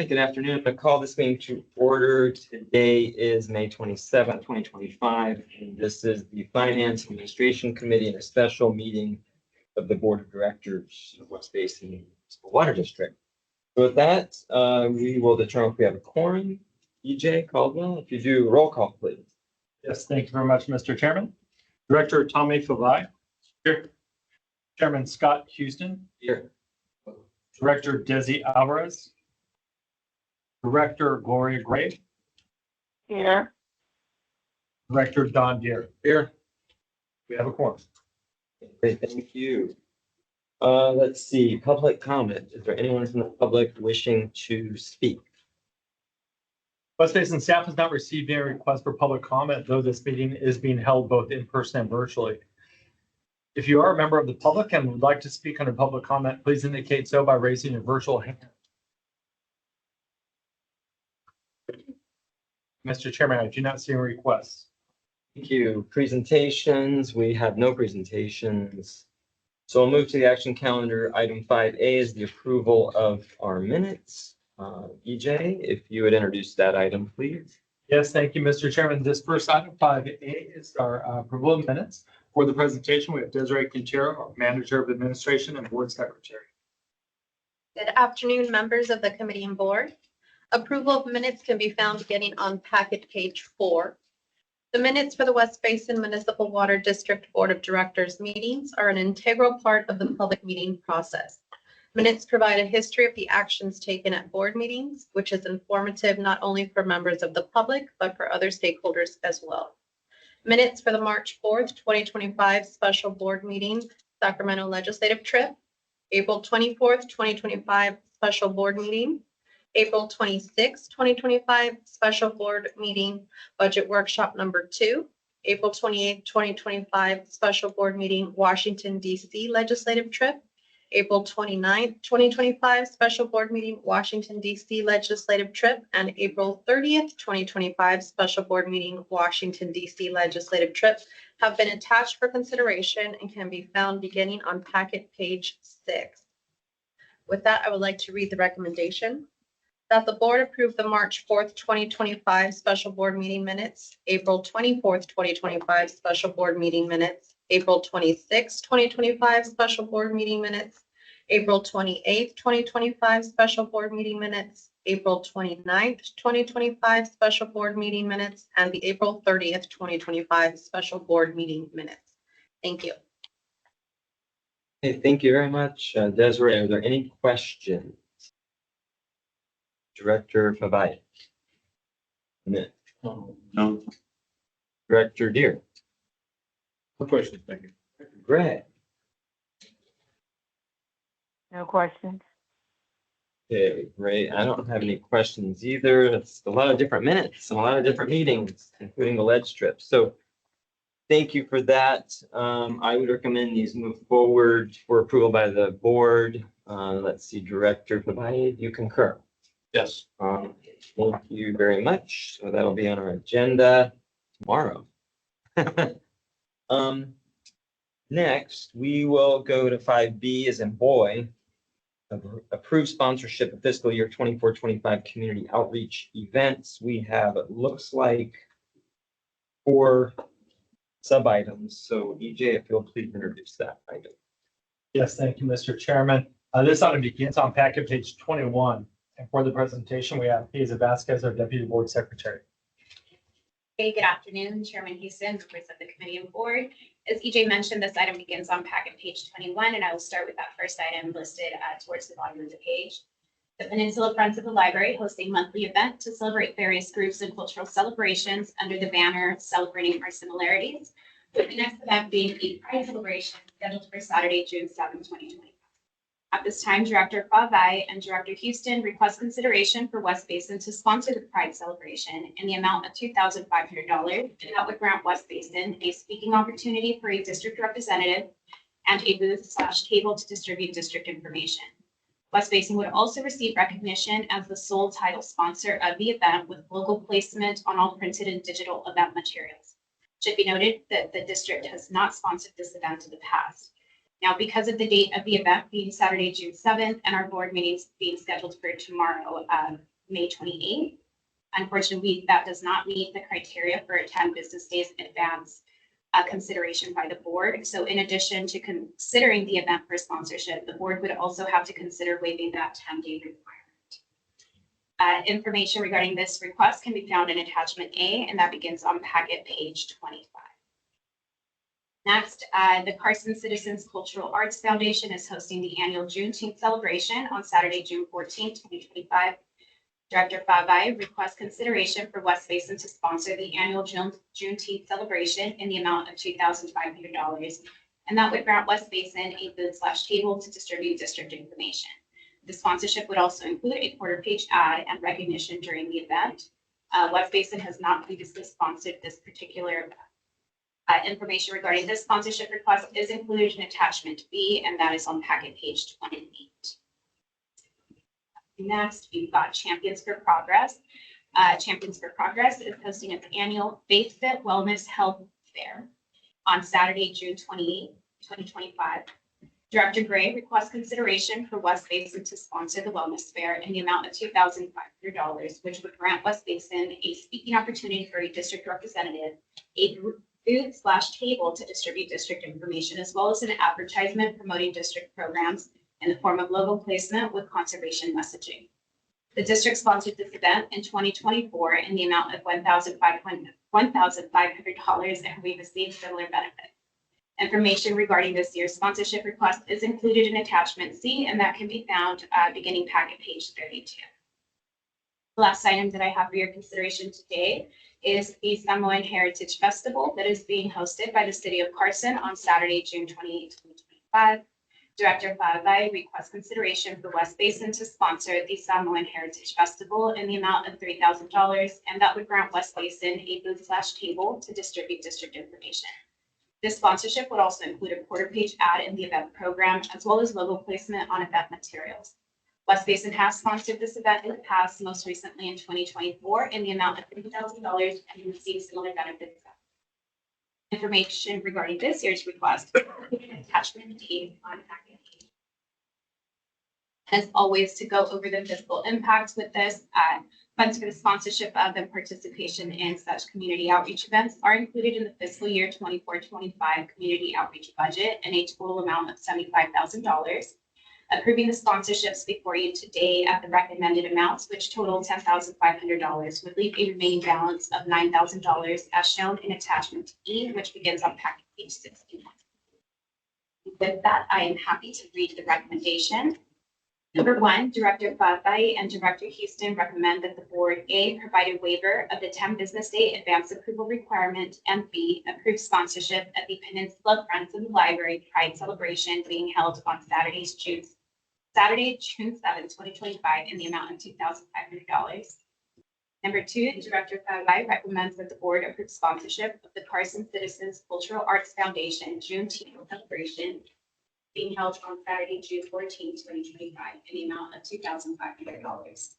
Hey, good afternoon. I'm going to call this meeting to order. Today is May 27th, 2025. And this is the Finance Administration Committee and a special meeting of the Board of Directors of West Basin Municipal Water District. So with that, we will determine if we have a quorum. EJ Caldwell, if you do roll call, please. Yes, thank you very much, Mr. Chairman. Director Tommy Favai. Here. Chairman Scott Houston. Here. Director Desi Alvarez. Director Gloria Gray. Here. Director Don Deere. Here. We have a quorum. Great, thank you. Let's see, public comment. Is there anyone from the public wishing to speak? West Basin staff has not received any request for public comment, though this meeting is being held both in person and virtually. If you are a member of the public and would like to speak under public comment, please indicate so by raising your virtual hand. Mr. Chairman, I do not see any requests. Thank you. Presentations, we have no presentations. So we'll move to the action calendar. Item 5A is the approval of our minutes. EJ, if you would introduce that item, please. Yes, thank you, Mr. Chairman. This first item 5A is our approval of minutes. For the presentation, we have Desiree Quintero, our Manager of Administration and Board Secretary. Good afternoon, members of the committee and board. Approval of minutes can be found beginning on packet page 4. The minutes for the West Basin Municipal Water District Board of Directors meetings are an integral part of the public meeting process. Minutes provide a history of the actions taken at board meetings, which is informative not only for members of the public, but for other stakeholders as well. Minutes for the March 4th, 2025 special board meeting, Sacramento legislative trip, April 24th, 2025 special board meeting, April 26th, 2025 special board meeting, budget workshop number 2, April 28th, 2025 special board meeting, Washington, D.C. legislative trip, April 29th, 2025 special board meeting, Washington, D.C. legislative trip, and April 30th, 2025 special board meeting, Washington, D.C. legislative trip have been attached for consideration and can be found beginning on packet page 6. With that, I would like to read the recommendation that the board approve the March 4th, 2025 special board meeting minutes, April 24th, 2025 special board meeting minutes, April 26th, 2025 special board meeting minutes, April 28th, 2025 special board meeting minutes, April 29th, 2025 special board meeting minutes, and the April 30th, 2025 special board meeting minutes. Thank you. Hey, thank you very much. Desiree, are there any questions? Director Favai. No. Director Deere. No questions, thank you. Gray. No questions. Okay, great. I don't have any questions either. It's a lot of different minutes and a lot of different meetings, including the ledge trip. So thank you for that. I would recommend these move forward for approval by the board. Let's see, Director Favai, you concur? Yes. Thank you very much. So that'll be on our agenda tomorrow. Next, we will go to 5B as in boy. Approve sponsorship of fiscal year 24-25 community outreach events. We have, it looks like, 4 sub items. So EJ, if you'll please introduce that item. Yes, thank you, Mr. Chairman. This item begins on packet page 21. And for the presentation, we have Hazel Vasquez, our Deputy Board Secretary. Hey, good afternoon, Chairman Houston, members of the committee and board. As EJ mentioned, this item begins on packet page 21, and I will start with that first item listed towards the bottom of the page. The Peninsula Friends of the Library hosts a monthly event to celebrate various groups and cultural celebrations under the banner Celebrating Our Similarities, with the next event being a Pride celebration scheduled for Saturday, June 7, 2020. At this time, Director Favai and Director Houston request consideration for West Basin to sponsor the Pride celebration in the amount of $2,500, and that would grant West Basin a speaking opportunity for a district representative and a booth/table to distribute district information. West Basin would also receive recognition as the sole title sponsor of the event with logo placement on all printed and digital event materials. It should be noted that the district has not sponsored this event in the past. Now, because of the date of the event being Saturday, June 7th, and our board meetings being scheduled for tomorrow, May 28th. Unfortunately, that does not meet the criteria for a 10 business days in advance consideration by the board. So in addition to considering the event for sponsorship, the board would also have to consider waiving that 10-day requirement. Information regarding this request can be found in attachment A, and that begins on packet page 25. Next, the Carson Citizens Cultural Arts Foundation is hosting the annual Juneteenth celebration on Saturday, June 14, 2025. Director Favai requests consideration for West Basin to sponsor the annual Juneteenth celebration in the amount of $2,500. And that would grant West Basin a booth/table to distribute district information. The sponsorship would also include a quarter-page ad and recognition during the event. West Basin has not previously sponsored this particular event. Information regarding this sponsorship request is included in attachment B, and that is on packet page 28. Next, we've got Champions for Progress. Champions for Progress is hosting its annual Faith Fit Wellness Health Fair on Saturday, June 28, 2025. Director Gray requests consideration for West Basin to sponsor the wellness fair in the amount of $2,500, which would grant West Basin a speaking opportunity for a district representative, a booth/table to distribute district information, as well as an advertisement promoting district programs in the form of logo placement with conservation messaging. The district sponsored this event in 2024 in the amount of $1,500, and we received similar benefits. Information regarding this year's sponsorship request is included in attachment C, and that can be found beginning packet page 32. The last item that I have for your consideration today is the Samoan Heritage Festival that is being hosted by the City of Carson on Saturday, June 28, 2025. Director Favai requests consideration for West Basin to sponsor the Samoan Heritage Festival in the amount of $3,000, and that would grant West Basin a booth/table to distribute district information. This sponsorship would also include a quarter-page ad in the event program, as well as logo placement on event materials. West Basin has sponsored this event in the past, most recently in 2024, in the amount of $50,000, and received similar benefits. Information regarding this year's request is attachment D on packet. As always, to go over the fiscal impacts with this, funds for the sponsorship of and participation in such community outreach events are included in the fiscal year 24-25 community outreach budget in a total amount of $75,000. Approving the sponsorships before you today at the recommended amounts, which total $10,500, would leave a remaining balance of $9,000 as shown in attachment E, which begins on packet page 61. With that, I am happy to read the recommendation. Number 1, Director Favai and Director Houston recommend that the board A, provide a waiver of the 10 business day advance approval requirement, and B, approve sponsorship at the Peninsula Friends of the Library Pride Celebration being held on Saturday, June 7, 2025 in the amount of $2,500. Number 2, Director Favai recommends that the board approve sponsorship of the Carson Citizens Cultural Arts Foundation Juneteenth celebration being held on Saturday, June 14, 2025 in the amount of $2,500.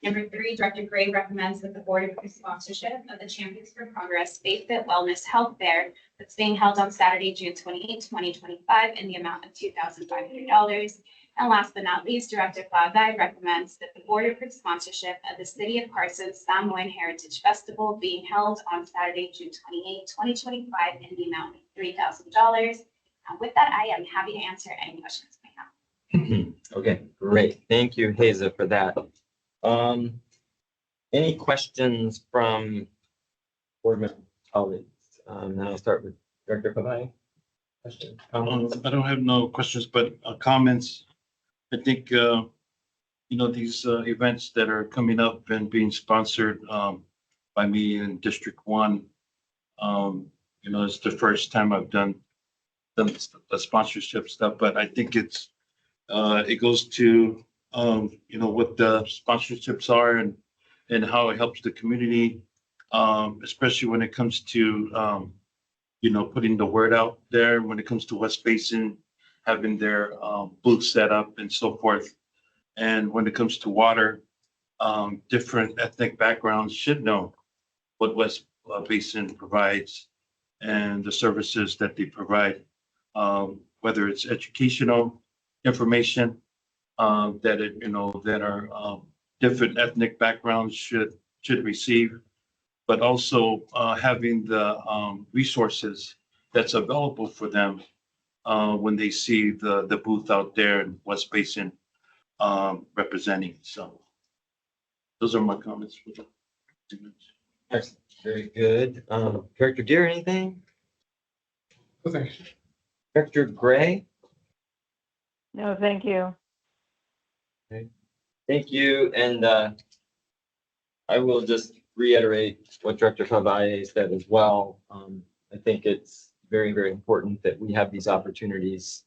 Number 3, Director Gray recommends that the board approve sponsorship of the Champions for Progress Faith Fit Wellness Health Fair that's being held on Saturday, June 28, 2025 in the amount of $2,500. And last but not least, Director Favai recommends that the board approve sponsorship of the City of Carson's Samoan Heritage Festival being held on Saturday, June 28, 2025 in the amount of $3,000. With that, I am happy to answer any questions you may have. Okay, great. Thank you, Haza, for that. Any questions from board member colleagues? Now I'll start with Director Favai. Questions? Comments? I don't have no questions, but comments. I think, these events that are coming up and being sponsored by me in District 1, it's the first time I've done the sponsorship stuff, but I think it goes to, what the sponsorships are and how it helps the community, especially when it comes to, putting the word out there, when it comes to West Basin, having their booth set up and so forth. And when it comes to water, different ethnic backgrounds should know what West Basin provides and the services that they provide. Whether it's educational information that are different ethnic backgrounds should receive, but also having the resources that's available for them when they see the booth out there in West Basin representing. So those are my comments. For the Excellent. Very good. Director Deere, anything? Okay. Director Gray? No, thank you. Thank you. And I will just reiterate what Director Favalle said as well. I think it's very, very important that we have these opportunities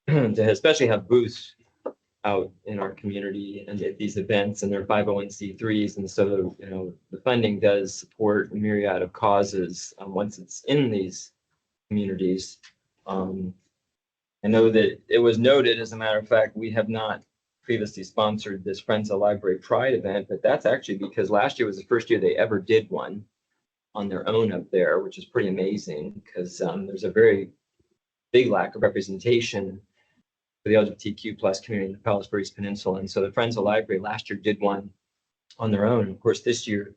to especially have booths out in our community and at these events, and they're 501c3s. And so, you know, the funding does support a myriad of causes once it's in these communities. I know that it was noted, as a matter of fact, we have not previously sponsored this Friends of Library Pride event, but that's actually because last year was the first year they ever did one on their own up there, which is pretty amazing because there's a very big lack of representation for the LGBTQ plus community in the Palos Verdes Peninsula. And so the Friends of Library last year did one on their own. Of course, this year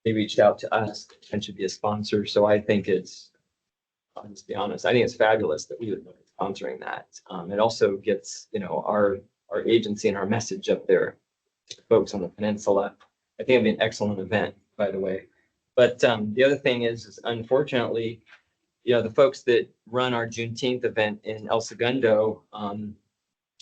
they reached out to us and should be a sponsor. So I think I'll just be honest, I think it's fabulous that we would be sponsoring that. It also gets, you know, our agency and our message up there to folks on the peninsula. I think it'd be an excellent event, by the way. But the other thing is unfortunately, you know, the folks that run our Juneteenth event in El Segundo,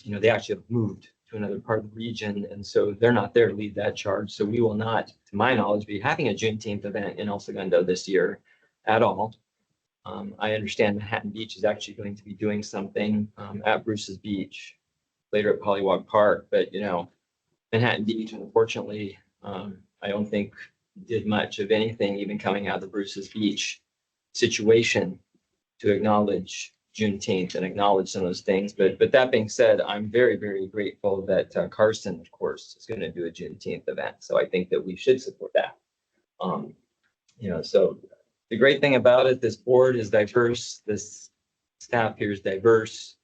you know, they actually have moved to another part of the region. And so they're not there to lead that charge. So we will not, to my knowledge, be having a Juneteenth event in El Segundo this year at all. I understand Manhattan Beach is actually going to be doing something at Bruce's Beach, later at Polywog Park. But, you know, Manhattan Beach, unfortunately, I don't think did much of anything, even coming out of the Bruce's Beach situation to acknowledge Juneteenth and acknowledge some of those things. But that being said, I'm very, very grateful that Carson, of course, is going to do a Juneteenth event. So I think that we should support that. You know, so the great thing about it, this board is diverse. This staff here is diverse.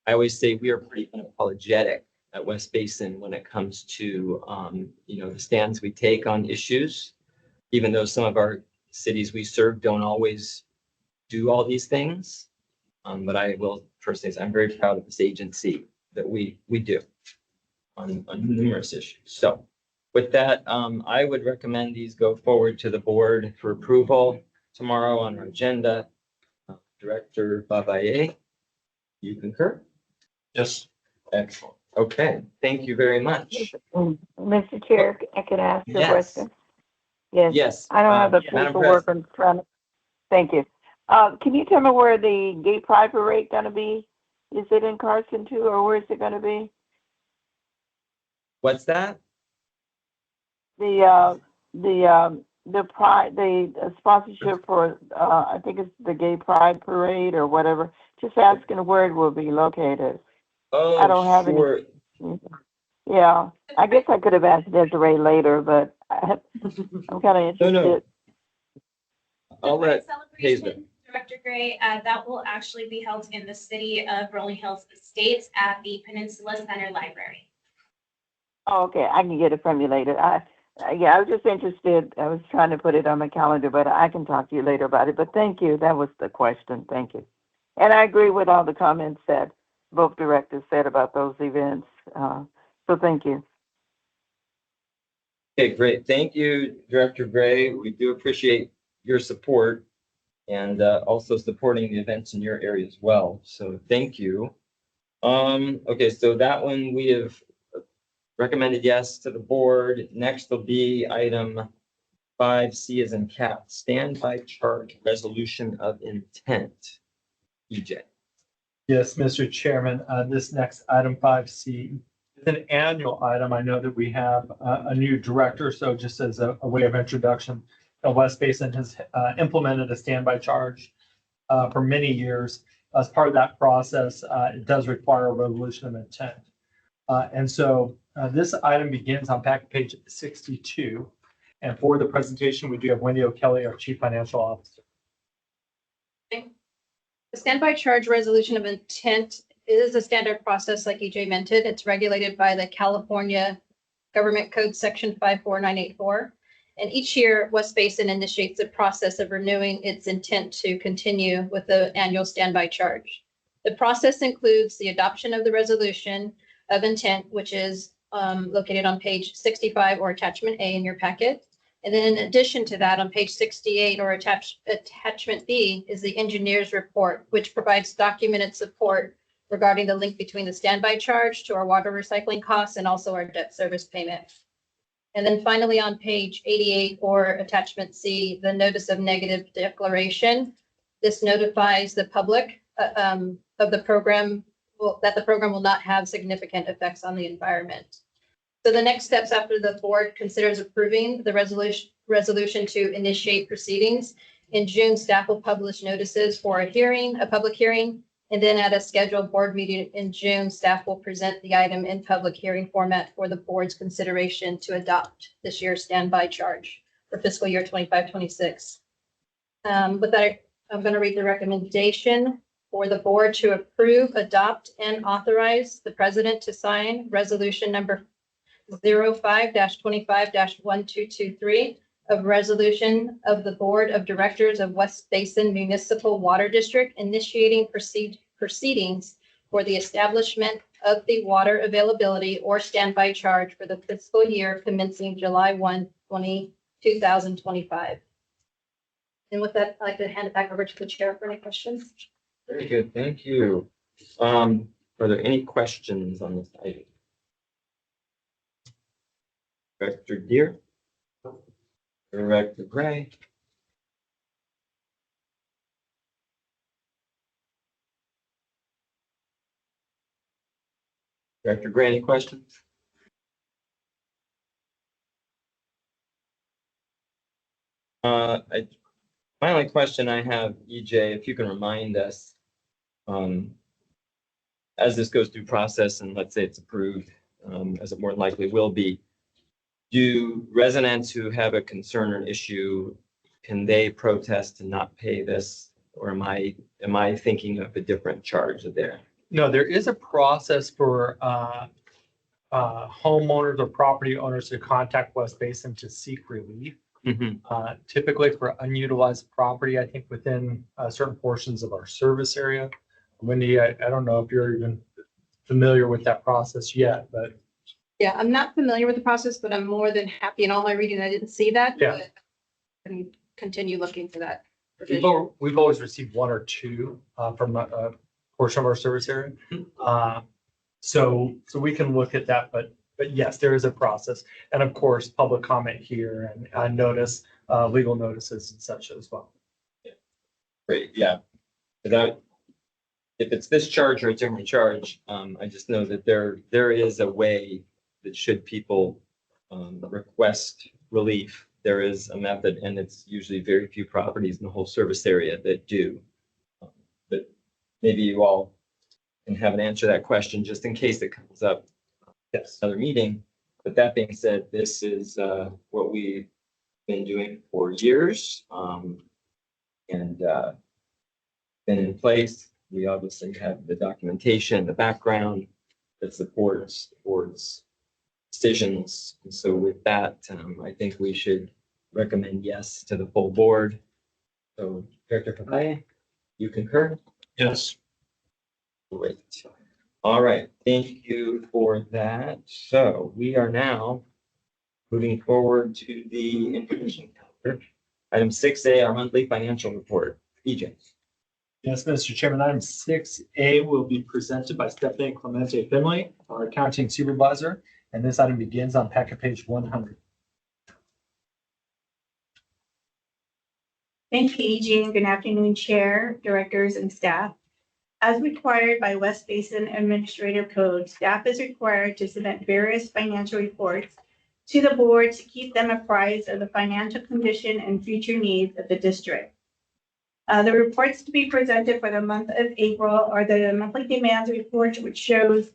I always say we are pretty unapologetic at West Basin when it comes to, you know, the stands we take on issues, even though some of our cities we serve don't always do all these things. But I will first say I'm very proud of this agency that we do on numerous issues. So with that, I would recommend these go forward to the board for approval tomorrow on our agenda. Director Favalle, you concur? Yes. Excellent. Okay, thank you very much. Mr. Chair, I could ask you a Yes. question? Yes. Yes. I don't have the Madam paperwork in front of. Thank you. Can you tell me where the gay pride parade gonna be? Is it in Carson too, or where is it gonna be? What's that? The pride, the sponsorship for, I think it's the gay pride parade or whatever. Just asking where it will be located. Oh, I don't have any- sure. Yeah, I guess I could have asked Desiree later, but I'm kind of No, no. interested. I'll The let celebration, Director Gray, that will actually be held in the city of Rolling Hills Estates at the Peninsula Center Library. Oh, okay, I can get it from you later. Yeah, I was just interested. I was trying to put it on my calendar, but I can talk to you later about it. But thank you. That was the question. Thank you. And I agree with all the comments that both directors said about those events. So thank you. Okay, great. Thank you, Director Gray. We do appreciate your support and also supporting the events in your area as well. So thank you. Okay, so that one we have recommended yes to the board. Next will be item 5C as in cat, standby charge resolution of intent. EJ. Yes, Mr. Chairman, this next item 5C is an annual item. I know that we have a new director, so just as a way of introduction, West Basin has implemented a standby charge for many years. As part of that process, it does require a resolution of intent. And so this item begins on packet page 62. And for the presentation, we do have Wendy O'Kelly, our Chief Financial Officer. The standby charge resolution of intent is a standard process like EJ mentioned. It's regulated by the California Government Code Section 54984. And each year, West Basin initiates a process of renewing its intent to continue with the annual standby charge. The process includes the adoption of the resolution of intent, which is located on page 65 or attachment A in your packet. And then in addition to that, on page 68 or attachment B is the engineer's report, which provides documented support regarding the link between the standby charge to our water recycling costs and also our debt service payment. And then finally, on page 88 or attachment C, the notice of negative declaration. This notifies the public of the program, that the program will not have significant effects on the environment. So the next steps after the board considers approving the resolution to initiate proceedings. In June, staff will publish notices for a public hearing. And then at a scheduled board meeting in June, staff will present the item in public hearing format for the board's consideration to adopt this year's standby charge for fiscal year 25-26. With that, I'm going to read the recommendation for the board to approve, adopt, and authorize the president to sign resolution number 05-25-1223 of resolution of the Board of Directors of West Basin Municipal Water District initiating proceedings for the establishment of the water availability or standby charge for the fiscal year commencing July 1, 2025. And with that, I'd like to hand it back over to the chair for any questions. Very good, thank you. Are there any questions on this item? Director Deere? Director Gray? Director Gray, any questions? My only question I have, EJ, if you can remind us, as this goes through process and let's say it's approved, as it more than likely will be, do residents who have a concern or issue, can they protest and not pay this? Or am I thinking of a different charge there? No, there is a process for homeowners or property owners to contact West Basin to seek relief. Typically for unutilized property, I think within certain portions of our service area. Wendy, I don't know if you're even familiar with that process yet, but. Yeah, I'm not familiar with the process, but I'm more than happy. In all my reading, I didn't see that. Yeah. But I can continue looking for that. We've always received one or two from a portion of our service area. So we can look at that, but yes, there is a process. And of course, public comment here and notice, legal notices and such as well. Great, yeah. If it's this charge or a different charge, I just know that there is a way that should people request relief, there is a method, and it's usually very few properties in the whole service area that do. But maybe you all can have an answer to that question just in case it comes up. Yes. Another meeting. But that being said, this is what we've been doing for years, and been in place. We obviously have the documentation, the background that supports the board's decisions. And so with that, I think we should recommend yes to the full board. So Director Pagaya, you concur? Yes. Great. All right, thank you for that. So we are now moving forward to the information calendar. Item 6A, our monthly financial report. EJ. Yes, Mr. Chairman, item 6A will be presented by Stephanie Clemente Finley, our accounting supervisor, and this item begins on packet page 100. Thank you, EJ, and good afternoon, Chair, Directors, and staff. As required by West Basin Administrative Code, staff is required to submit various financial reports to the board to keep them apprised of the financial condition and future needs of the district. The reports to be presented for the month of April are the monthly demands report, which shows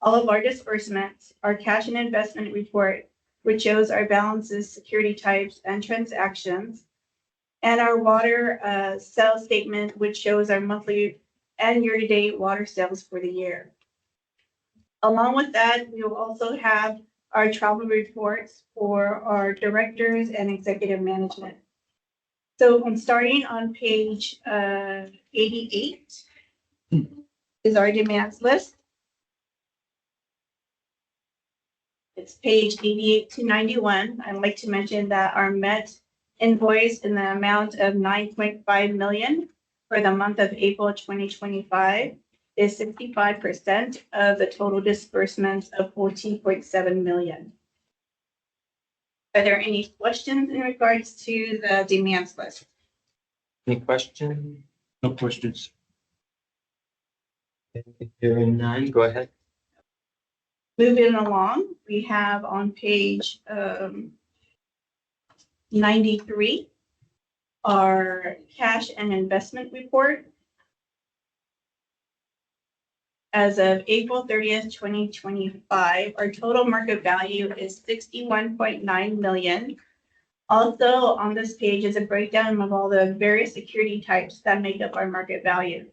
all of our disbursements, our cash and investment report, which shows our balances, security types, and transactions, and our water sales statement, which shows our monthly and year-to-date water sales for the year. Along with that, we will also have our travel reports for our directors and executive management. So I'm starting on page 88 is our demands list. It's page 88 to 91. I'd like to mention that our Met invoice in the amount of 9.5 million for the month of April 2025 is 65% of the total disbursements of 14.7 million. Are there any questions in regards to the demands list? Any questions? No questions. Hearing none, go ahead. Moving along, we have on page 93, our cash and investment report. As of April 30th, 2025, our total market value is 61.9 million. Also on this page is a breakdown of all the various security types that make up our market value.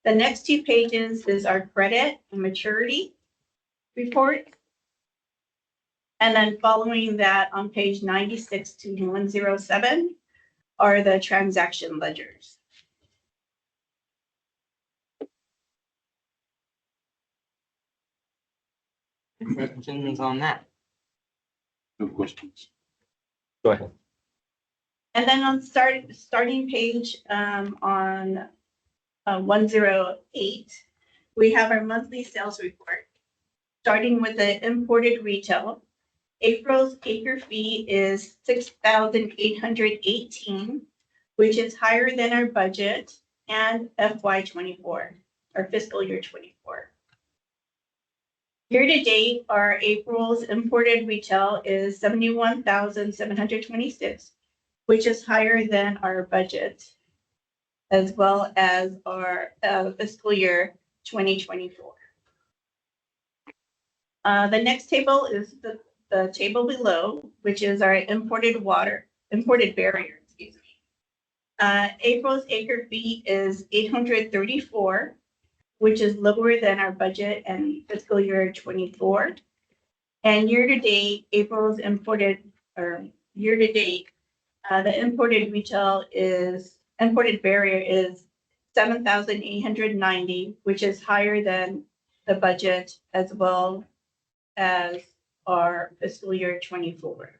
The next two pages is our credit and maturity report. And then following that on page 96 to 107 are the transaction ledgers. Questions on that? No questions. Go ahead. And then on starting page on 108, we have our monthly sales report. Starting with the imported retail, April's acre fee is 6,818, which is higher than our budget and FY24, our fiscal year 24. Year to date, our April's imported retail is 71,726, which is higher than our budget, as well as our fiscal year 2024. The next table is the table below, which is our imported barrier, excuse me. April's acre fee is 834, which is lower than our budget and fiscal year 24. And year to date, the imported barrier is 7,890, which is higher than the budget as well as our fiscal year 24.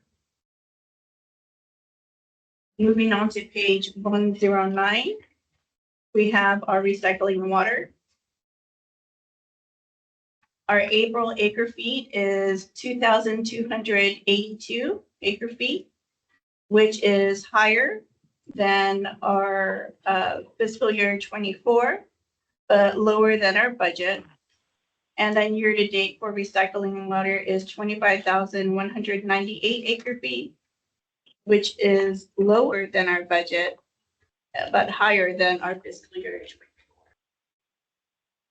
Moving on to page 109, we have our recycling water. Our April acre feet is 2,282 acre feet, which is higher than our fiscal year 24, but lower than our budget. And then year to date for recycling water is 25,198 acre feet, which is lower than our budget, but higher than our fiscal year 24.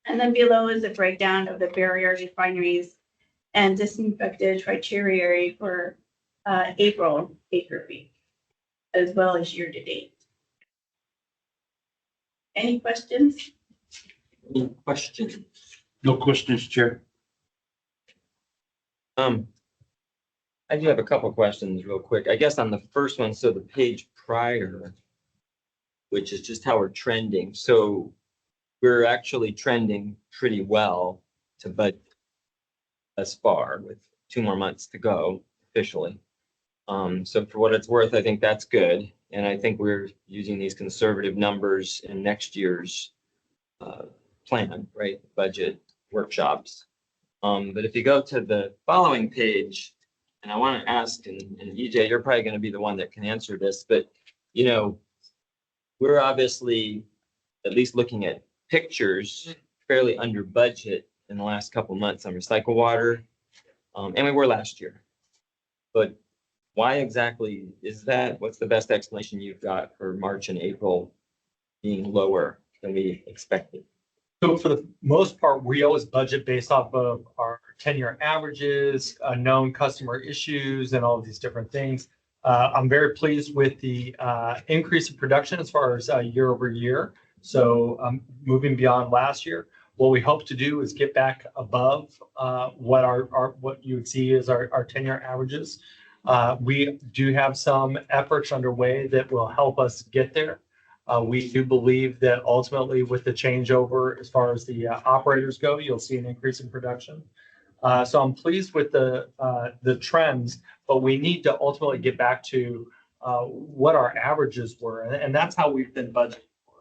And then below is a breakdown of the barrier refineries and disinfected tritiary for April acre feet, as well as year to date. Any questions? Any questions? No questions, Chair. I do have a couple questions real quick. I guess on the first one, so the page prior, which is just how we're trending. So we're actually trending pretty well to budget thus far with 2 more months to go officially. So for what it's worth, I think that's good. And I think we're using these conservative numbers in next year's plan, right? Budget workshops. But if you go to the following page, and I want to ask, and EJ, you're probably going to be the one that can answer this, but you know, we're obviously at least looking at pictures fairly under budget in the last couple of months on recycle water, and we were last year. But why exactly is that? What's the best explanation you've got for March and April being lower than we expected? So for the most part, we always budget based off of our 10-year averages, known customer issues, and all of these different things. I'm very pleased with the increase in production as far as year over year. So moving beyond last year, What we hope to do is get back above what what you would see as our 10-year averages. We do have some efforts underway that will help us get there. We do believe that ultimately with the changeover, as far as the operators go, you'll see an increase in production. So I'm pleased with the trends, but we need to ultimately get back to what our averages were, and that's how we've been budgeting for.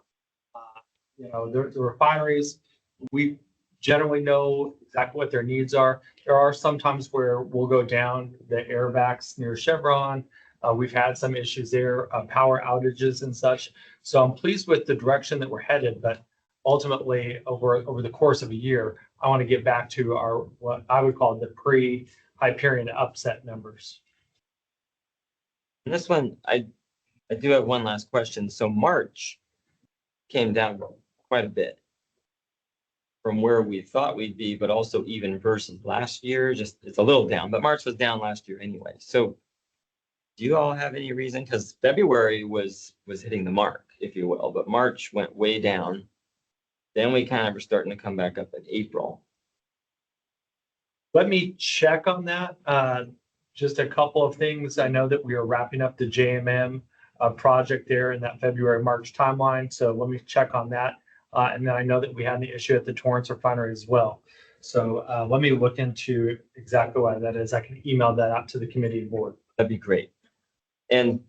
The refineries, we generally know exactly what their needs are. There are some times where we'll go down the airvacs near Chevron. We've had some issues there, power outages and such. So I'm pleased with the direction that we're headed, but ultimately over the course of a year, I want to get back to our, what I would call the pre-Hyperion upset numbers. And this one, I do have one last question. So March came down quite a bit from where we thought we'd be, but also even versus last year, just it's a little down, but March was down last year anyway. So do you all have any reason? Because February was hitting the mark, if you will, but March went way down. Then we kind of were starting to come back up in April. Let me check on that. Just a couple of things. I know that we are wrapping up the JMM project there in that February-March timeline. So let me check on that. And then I know that we had the issue at the Torrance refinery as well. So let me look into exactly why that is. I can email that out to the committee and board. That'd be great. And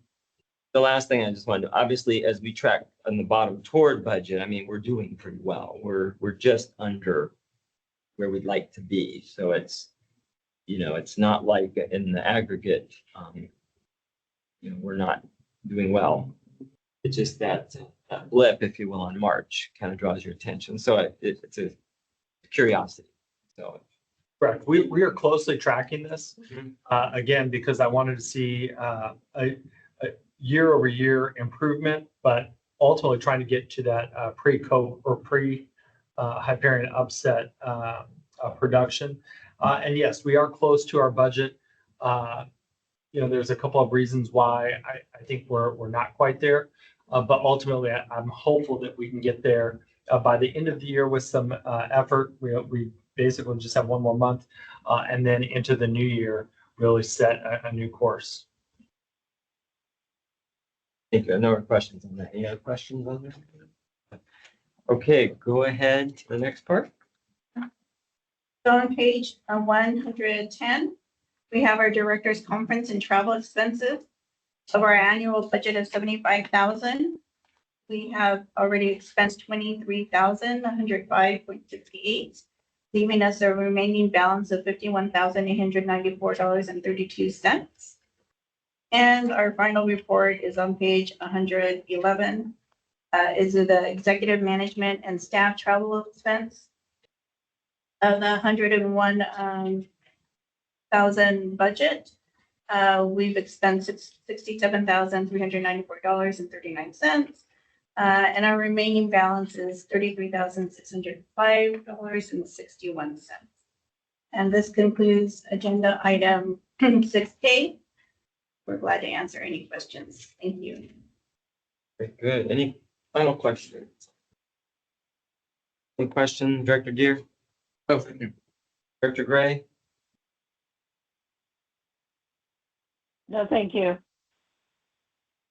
the last thing I just wanted to, obviously, as we track on the bottom toward budget, I mean, we're doing pretty well. We're just under where we'd like to be. So it's, it's not like in the aggregate, we're not doing well. It's just that blip, if you will, on March kind of draws your attention. So it's a curiosity. So Correct. We are closely tracking this, Mhm. Again, because I wanted to see a year-over-year improvement, but ultimately trying to get to that pre-COVID or pre-Hyperion upset production. And yes, we are close to our budget. There's a couple of reasons why I think we're not quite there, but ultimately I'm hopeful that we can get there by the end of the year with some effort. We basically just have one more month, and then into the new year, really set a new course. Thank you. No more questions on that. Any other questions on that? Okay, go ahead to the next part. So on page 110, we have our director's conference and travel expenses of our annual budget of $75,000. We have already expensed $23,105.68, leaving us a remaining balance of $51,894.32. And our final report is on page 111. Is the executive management and staff travel expense of the 101,000 budget. We've expensed $67,394.39. And our remaining balance is $33,605.61. And this concludes agenda item 6K. We're glad to answer any questions. Thank you. Very good. Any final questions? Any questions, Director Gear? Oh, thank you. Director Gray? No, thank you.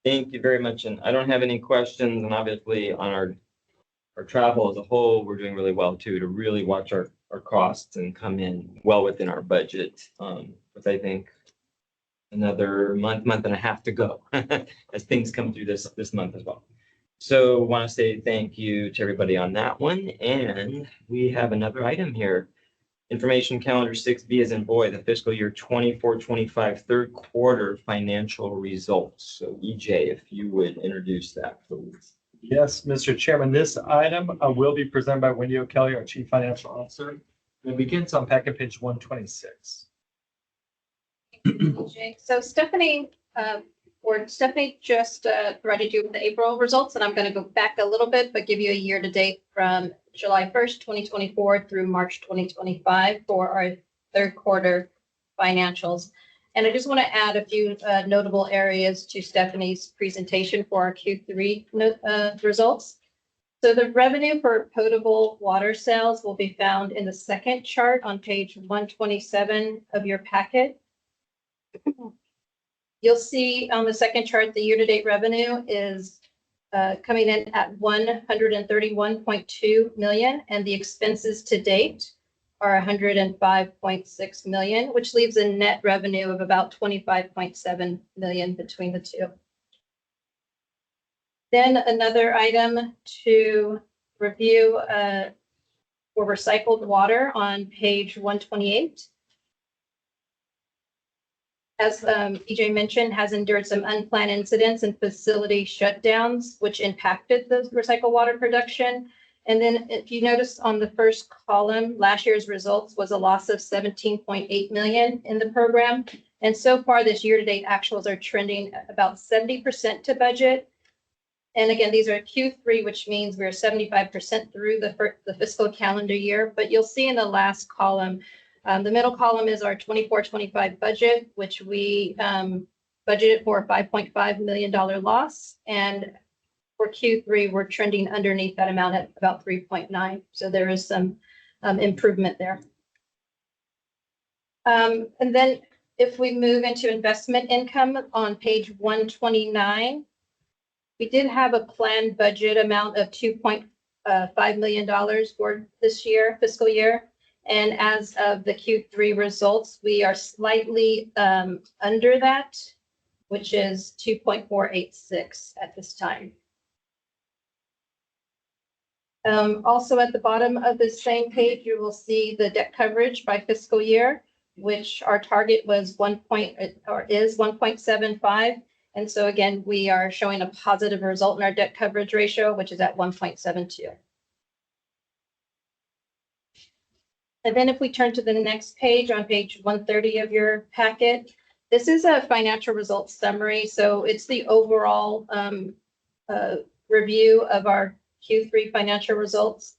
Thank you very much. And I don't have any questions. And obviously on our travel as a whole, we're doing really well too, to really watch our costs and come in well within our budget. With I think another month and a half to go as things come through this month as well. So want to say thank you to everybody on that one. And we have another item here. Information calendar 6B as in boy, the fiscal year 24-25 third quarter financial results. So EJ, if you would introduce that, please. Yes, Mr. Chairman, this item will be presented by Wendy O'Kelly, our Chief Financial Officer. It begins on packet page 126. So Stephanie just provided you with the April results, and I'm going to go back a little bit, but give you a year to date from July 1st, 2024 through March 2025 for our third quarter financials. And I just want to add a few notable areas to Stephanie's presentation for our Q3 results. So the revenue for potable water sales will be found in the second chart on page 127 of your packet. You'll see on the second chart, the year-to-date revenue is coming in at 131.2 million, and the expenses to date are 105.6 million, which leaves a net revenue of about 25.7 million between the two. Then another item to review for recycled water on page 128. As EJ mentioned, has endured some unplanned incidents and facility shutdowns, which impacted the recycled water production. And then if you notice on the first column, last year's results was a loss of 17.8 million in the program. And so far this year-to-date actuals are trending about 70% to budget. And again, these are Q3, which means we're 75% through the fiscal calendar year. But you'll see in the last column, the middle column is our 24-25 budget, which we budgeted for a $5.5 million loss. And for Q3, we're trending underneath that amount at about 3.9. So there is some improvement there. And then if we move into investment income on page 129, we did have a planned budget amount of $2.5 million for this year, fiscal year. And as of the Q3 results, we are slightly under that, which is 2.486 at this time. Also at the bottom of the same page, you will see the debt coverage by fiscal year, which our target was is 1.75. And so again, we are showing a positive result in our debt coverage ratio, which is at 1.72. And then if we turn to the next page, on page 130 of your packet, this is a financial results summary. So it's the overall review of our Q3 financial results.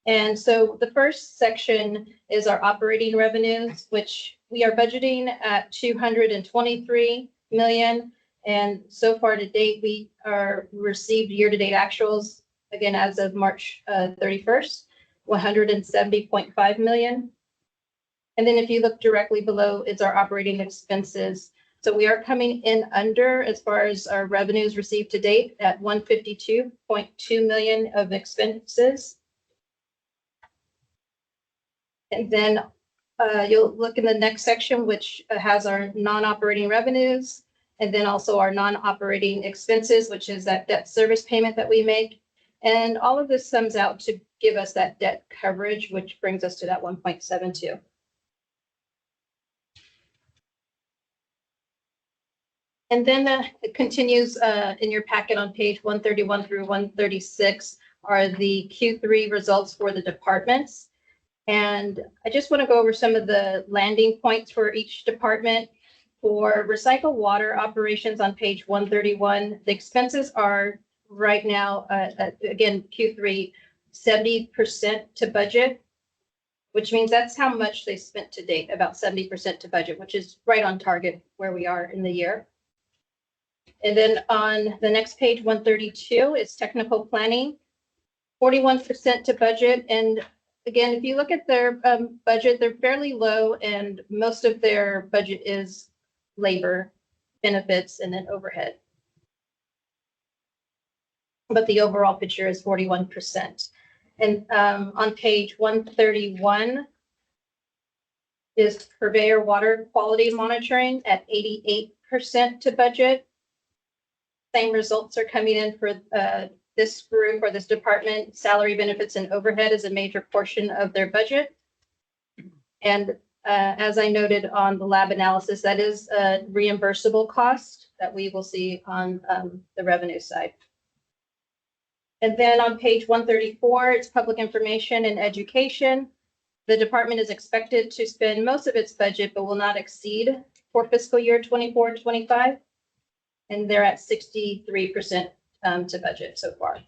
And so the first section is our operating revenues, which we are budgeting at 223 million. And so far to date, we are received year-to-date actuals, again, as of March 31st, 170.5 million. And then if you look directly below, it's our operating expenses. So we are coming in under as far as our revenues received to date at 152.2 million of expenses. And then you'll look in the next section, which has our non-operating revenues, and then also our non-operating expenses, which is that debt service payment that we make. And all of this sums out to give us that debt coverage, which brings us to that 1.72. And then it continues in your packet on page 131 through 136 are the Q3 results for the departments. And I just want to go over some of the landing points for each department. For recycled water operations on page 131, the expenses are right now, again, Q3, 70% to budget, which means that's how much they spent to date, about 70% to budget, which is right on target where we are in the year. And then on the next page, 132, is technical planning, 41% to budget. And again, if you look at their budget, they're fairly low, and most of their budget is labor, benefits, and then overhead. But the overall picture is 41%. And on page 131 is purveyor water quality monitoring at 88% to budget. Same results are coming in for this group or this department. Salary, benefits, and overhead is a major portion of their budget. And as I noted on the lab analysis, that is a reimbursable cost that we will see on the revenue side. And then on page 134, it's public information and education. The department is expected to spend most of its budget, but will not exceed for fiscal year 24-25. And they're at 63% to budget so far.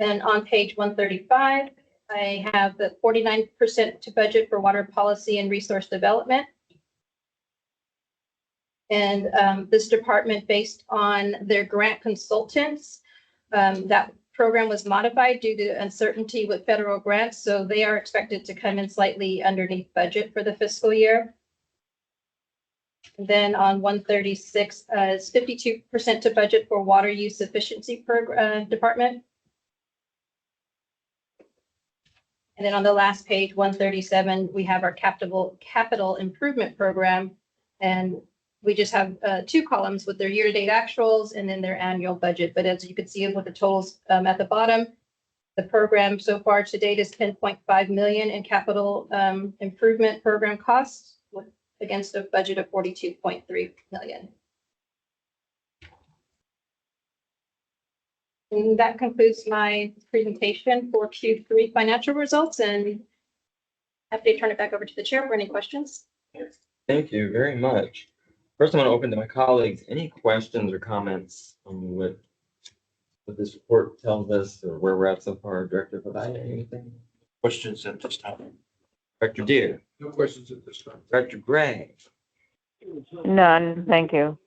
And on page 135, I have the 49% to budget for water policy and resource development. And this department, based on their grant consultants, that program was modified due to uncertainty with federal grants. So they are expected to come in slightly underneath budget for the fiscal year. And then on 136 is 52% to budget for water use efficiency department. And then on the last page, 137, we have our capital improvement program. And we just have two columns with their year-to-date actuals and then their annual budget. But as you can see with the totals at the bottom, the program so far to date is 10.5 million in capital improvement program costs against a budget of 42.3 million. And that concludes my presentation for Q3 financial results, and happy to turn it back over to the chair for any questions. Thank you very much. First, I want to open to my colleagues. Any questions or comments on what this report tells us or where we're at so far? Director Pavai, anything? Questions at this time? Director Deere? No questions at this time. Director Gray? None, thank you.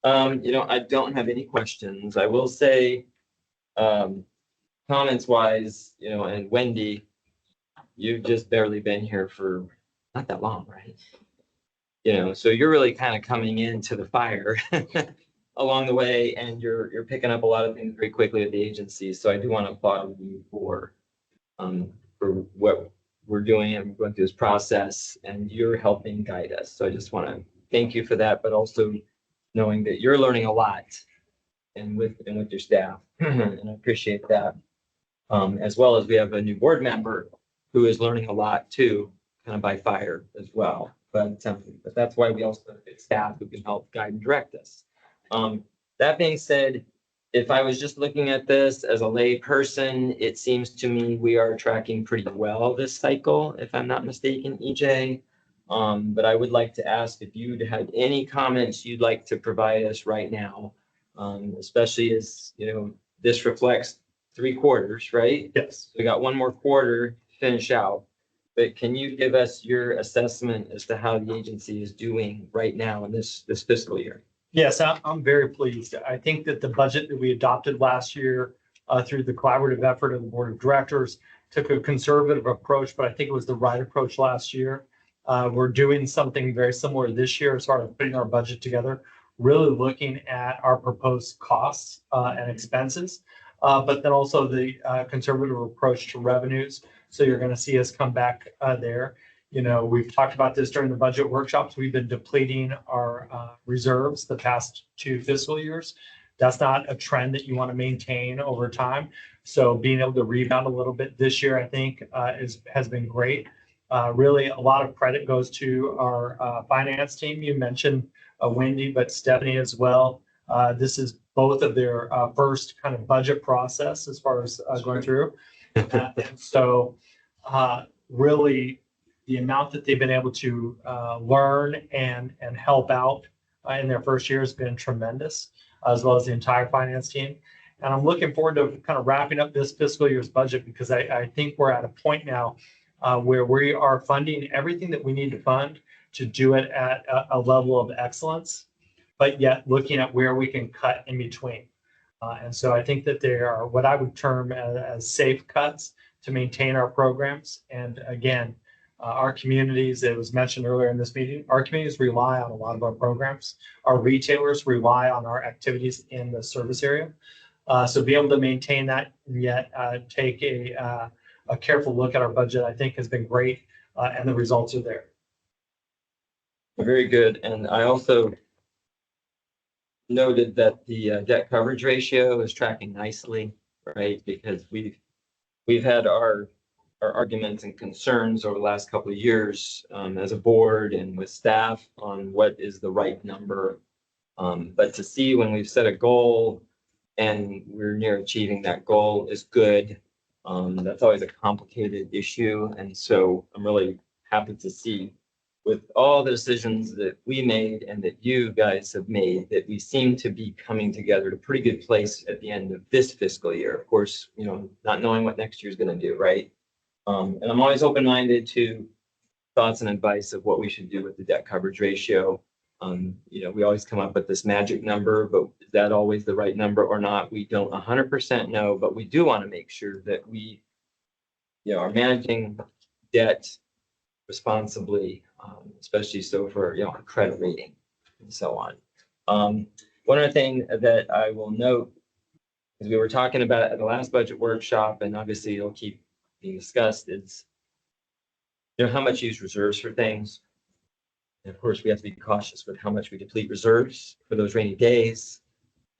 I don't have any questions. I will say, comments wise, and Wendy, you've just barely been here for not that long, right? So you're really kind of coming into the fire along the way, and you're picking up a lot of things very quickly at the agency. So I do want to applaud you for what we're doing and going through this process, and you're helping guide us. So I just want to thank you for that, but also knowing that you're learning a lot and with your staff, and I appreciate that. As well as we have a new board member who is learning a lot too, kind of by fire as well. But that's why we also have good staff who can help guide and direct us. That being said, if I was just looking at this as a lay person, it seems to me we are tracking pretty well this cycle, if I'm not mistaken, EJ. But I would like to ask if you'd had any comments you'd like to provide us right now, especially as, this reflects 3 quarters, right? Yes. We got one more quarter to finish out. But can you give us your assessment as to how the agency is doing right now in this fiscal year? Yes, I'm very pleased. I think that the budget that we adopted last year through the collaborative effort of the board of directors took a conservative approach, but I think it was the right approach last year. We're doing something very similar this year as far as putting our budget together, really looking at our proposed costs and expenses, but then also the conservative approach to revenues. So you're going to see us come back there. We've talked about this during the budget workshops. We've been depleting our reserves the past 2 fiscal years. That's not a trend that you want to maintain over time. So being able to rebound a little bit this year, I think, has been great. Really, a lot of credit goes to our finance team. You mentioned Wendy, but Stephanie as well. This is both of their first kind of budget process as far as going through. So really, the amount that they've been able to learn and help out in their first year has been tremendous, as well as the entire finance team. And I'm looking forward to kind of wrapping up this fiscal year's budget, because I think we're at a point now where we are funding everything that we need to fund to do it at a level of excellence, but yet looking at where we can cut in between. And so I think that there are what I would term as safe cuts to maintain our programs. And again, our communities, it was mentioned earlier in this meeting, our communities rely on a lot of our programs. Our retailers rely on our activities in the service area. So be able to maintain that and yet take a careful look at our budget, I think has been great, and the results are there. Very good. And I also noted that the debt coverage ratio is tracking nicely, right? Because we've had our arguments and concerns over the last couple of years as a board and with staff on what is the right number. But to see when we've set a goal and we're near achieving that goal is good. That's always a complicated issue. And so I'm really happy to see with all the decisions that we made and that you guys have made, that we seem to be coming together at a pretty good place at the end of this fiscal year. Of course, not knowing what next year's going to do, right? And I'm always open-minded to thoughts and advice of what we should do with the debt coverage ratio. We always come up with this magic number, but is that always the right number or not? We don't 100% know, but we do want to make sure that we, are managing debt responsibly, especially so for, our credit rating and so on. One other thing that I will note is we were talking about at the last budget workshop, and obviously it'll keep being discussed, is how much use reserves for things. And of course, we have to be cautious with how much we deplete reserves for those rainy days.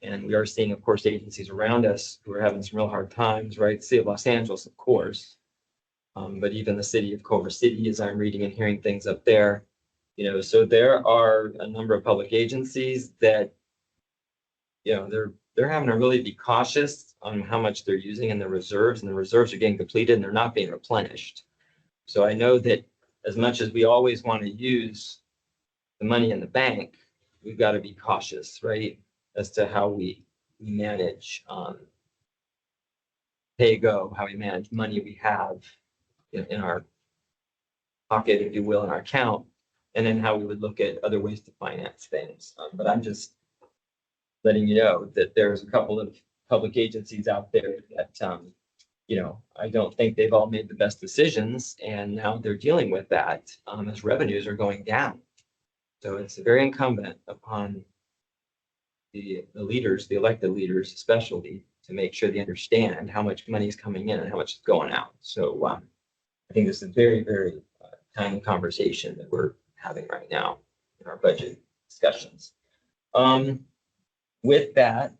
And we are seeing, of course, agencies around us who are having some real hard times, right? City of Los Angeles, of course. But even the city of Culver City, as I'm reading and hearing things up there, so there are a number of public agencies that, they're having to really be cautious on how much they're using in the reserves, and the reserves are getting depleted and they're not being replenished. So I know that as much as we always want to use the money in the bank, we've got to be cautious, right? As to how we manage pay go, how we manage money we have in our pocket, if you will, in our account, and then how we would look at other ways to finance things. But I'm just letting you know that there's a couple of public agencies out there that, I don't think they've all made the best decisions, and now they're dealing with that as revenues are going down. So it's very incumbent upon the leaders, the elected leaders especially, to make sure they understand how much money is coming in and how much is going out. So I think this is a very, very timely conversation that we're having right now in our budget discussions. With that,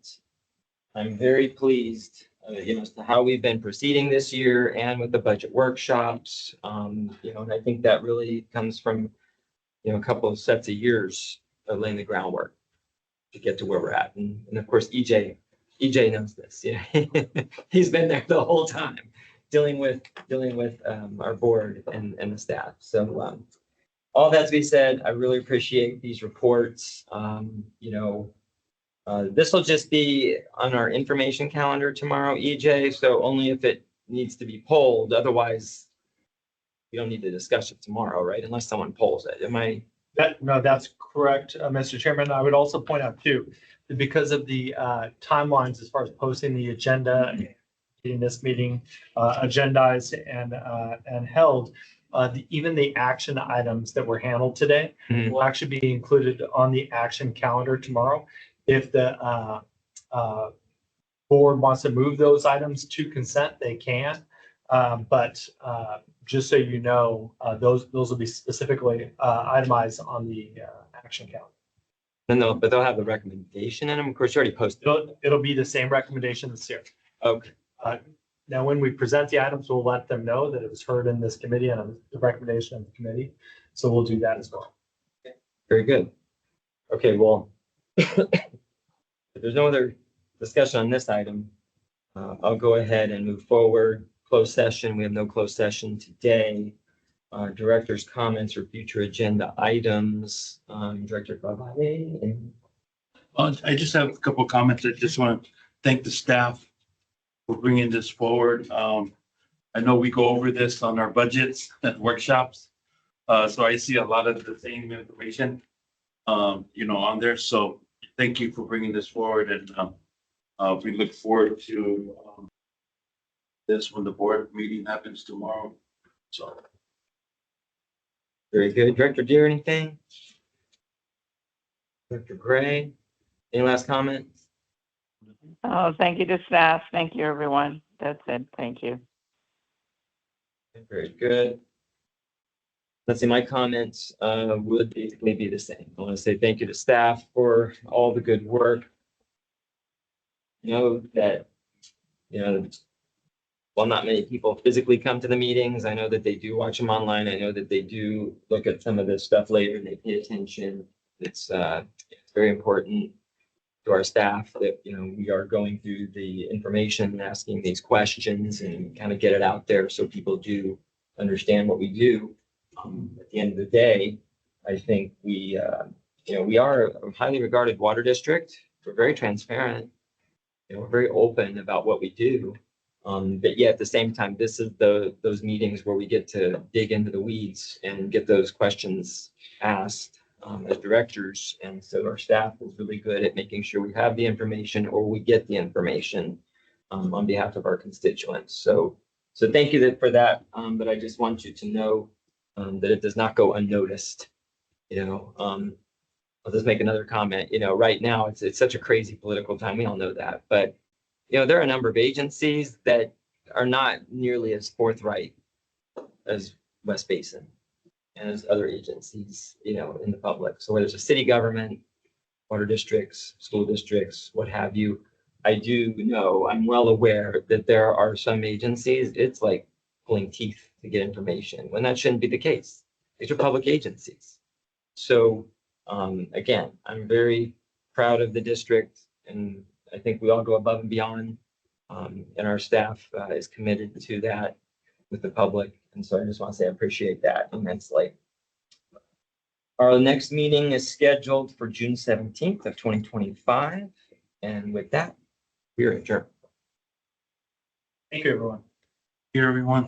I'm very pleased, as to how we've been proceeding this year and with the budget workshops. And I think that really comes from, a couple of sets of years of laying the groundwork to get to where we're at. And of course, EJ knows this. He's been there the whole time dealing with our board and the staff. So all that to be said, I really appreciate these reports. This will just be on our information calendar tomorrow, EJ. So only if it needs to be polled. Otherwise, we don't need to discuss it tomorrow, right? Unless someone polls it. No, that's correct, Mr. Chairman. I would also point out too, that because of the timelines as far as posting the agenda, getting this meeting agendized and held, even the action items that were handled today will actually be included on the action calendar tomorrow. If the board wants to move those items to consent, they can. But just so you know, those will be specifically itemized on the action calendar. But they'll have the recommendation in them. Of course, you already posted. It'll be the same recommendation this year. Okay. Now, when we present the items, we'll let them know that it was heard in this committee and the recommendation of the committee. So we'll do that as well. Very good. Okay, well, if there's no other discussion on this item, I'll go ahead and move forward. Closed session. We have no closed session today. Director's comments or future agenda items. Director Bavai. I just have a couple of comments. I just want to thank the staff for bringing this forward. I know we go over this on our budgets and workshops. So I see a lot of the same information, on there. So thank you for bringing this forward. And we look forward to this when the board meeting happens tomorrow. So. Very good. Director Deere, anything? Director Gray, any last comments? Oh, thank you to staff. Thank you, everyone. That's it. Thank you. Very good. Let's see, my comments would basically be the same. I want to say thank you to staff for all the good work. Know that, while not many people physically come to the meetings, I know that they do watch them online. I know that they do look at some of this stuff later and they pay attention. It's very important to our staff that, we are going through the information and asking these questions and kind of get it out there so people do understand what we do. At the end of the day, I think we are a highly regarded water district. We're very transparent. We're very open about what we do. But yeah, at the same time, this is those meetings where we get to dig into the weeds and get those questions asked as directors. And so our staff is really good at making sure we have the information or we get the information on behalf of our constituents. So thank you for that. But I just want you to know that it does not go unnoticed. I'll just make another comment. Right now it's such a crazy political time. We all know that, but there are a number of agencies that are not nearly as forthright as West Basin and as other agencies, in the public. So whether it's a city government, water districts, school districts, what have you, I'm well aware that there are some agencies, it's like pulling teeth to get information when that shouldn't be the case. These are public agencies. So again, I'm very proud of the district, and I think we all go above and beyond. And our staff is committed to that with the public. And so I just want to say I appreciate that immensely. Our next meeting is scheduled for June 17th of 2025. And with that, we are adjourned. Thank you, everyone. Here, everyone.